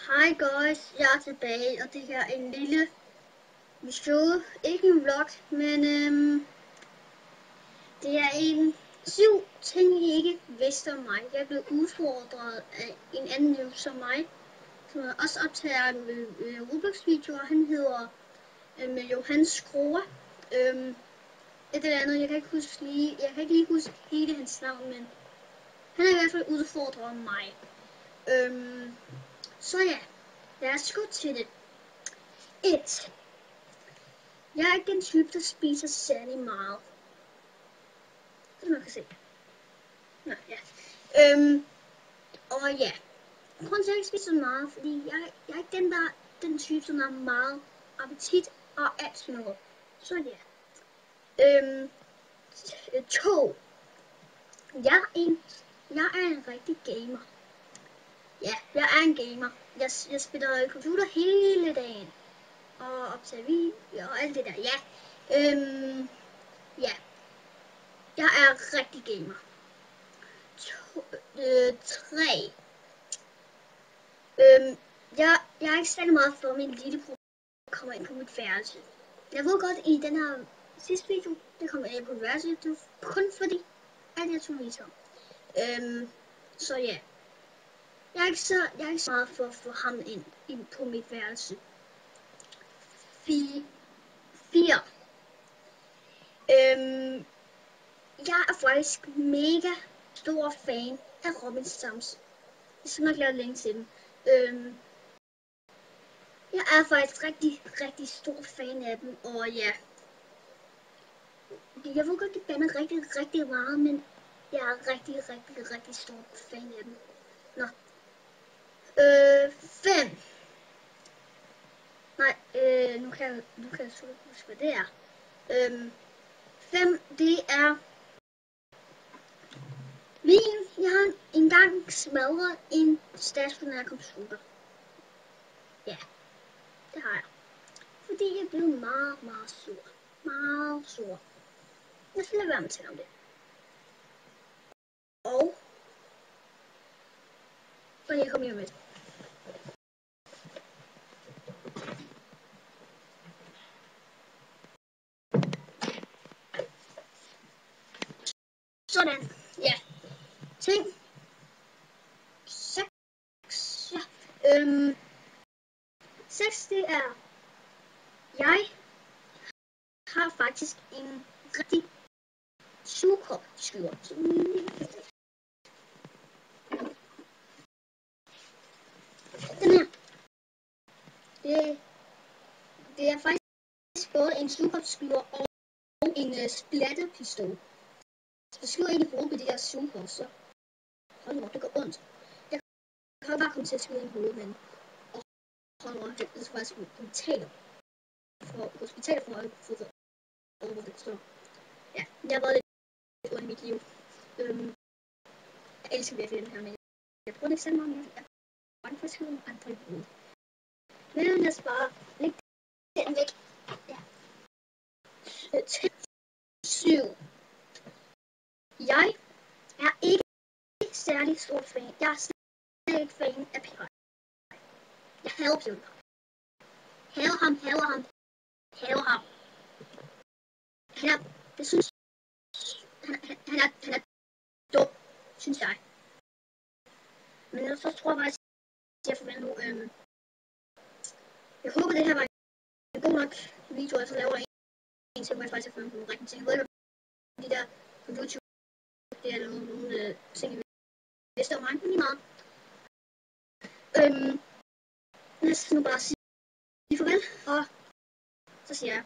Hej guys, jeg er tilbage, og det her er en lille episode. Ikke en vlog, men det er 7 ting, I ikke vidste om mig. Jeg blev udfordret af en anden news som mig, som også optager Roblox-videoer. Han hedder Johan Skroer. Et eller andet, jeg kan ikke lige huske hele hans navn, men han er i hvert fald udfordret mig. Så ja, lad os gå til det. 1. Jeg er ikke den type, der spiser særlig meget. Som man kan se. Nå, ja. Og ja. Grunden til, at jeg ikke spiser så meget, fordi jeg er ikke den type, som har meget appetit og alt sådan noget. Så ja. 2. Jeg er en rigtig gamer. Ja, jeg er en gamer. Jeg spiller computer hele dagen. Og optager video og alt det der. Ja. Ja. Jeg er rigtig gamer. 3. Jeg er ikke særlig meget for, at min lillebror kommer ind på mit værelse. Jeg ved godt, i den her sidste video, det kommer ind på mit værelse. Det er kun fordi, at jeg tog vise ham. Så ja. Jeg er ikke så meget for at få ham ind på mit værelse. 4. Jeg er faktisk mega stor fan af Robin Sams. Jeg skal nok lave længe til dem. Jeg er faktisk rigtig stor fan af dem, og ja. Jeg ved godt, de bander rigtig meget, men jeg er rigtig stor fan af dem. Nå. 5. Nej, nu kan jeg så huske, hvad det er. 5, det er jeg har engang smadret en stationær computer. Ja, det har jeg. Fordi jeg blev meget sur. Meget sur. Jeg skal lade være med at tale om det. Og jeg kommer hjem med det. Sådan, ja. Ting. 6. Ja. 6, det er, jeg har faktisk en rigtig sugekopskyder. Den her. Det er faktisk både en sugekopskyder og en splatterpistol. Så skyder ikke i hovedet med det der sugekop, så hold nu op, det går ondt. Jeg kan bare komme til at skyde i hovedet, men hold nu op, det er faktisk hospitaler for at få det over det. Så ja, jeg har været lidt under i mit liv. Jeg elsker virkelig den her, men jeg bruger det ikke så meget mere. Jeg er bange for at skyde andre i hovedet. Men lad os bare lægge den væk. Ja. 7. Jeg er ikke særlig stor fan. Jeg er slet ikke fan af PewDiePie. Jeg hader PewDiePie. Hader ham. Det synes han er dum, synes jeg. Men så tror jeg faktisk, at jeg forventer nu. Jeg håber, det her var en god nok video, og så laver jeg en til, hvor jeg faktisk har fundet nogle rigtige ting. Jeg ved ikke, om de der på YouTube, det er nogle ting, jeg vidste om mig, men lige meget. Lad os nu bare sige farvel, og så siger jeg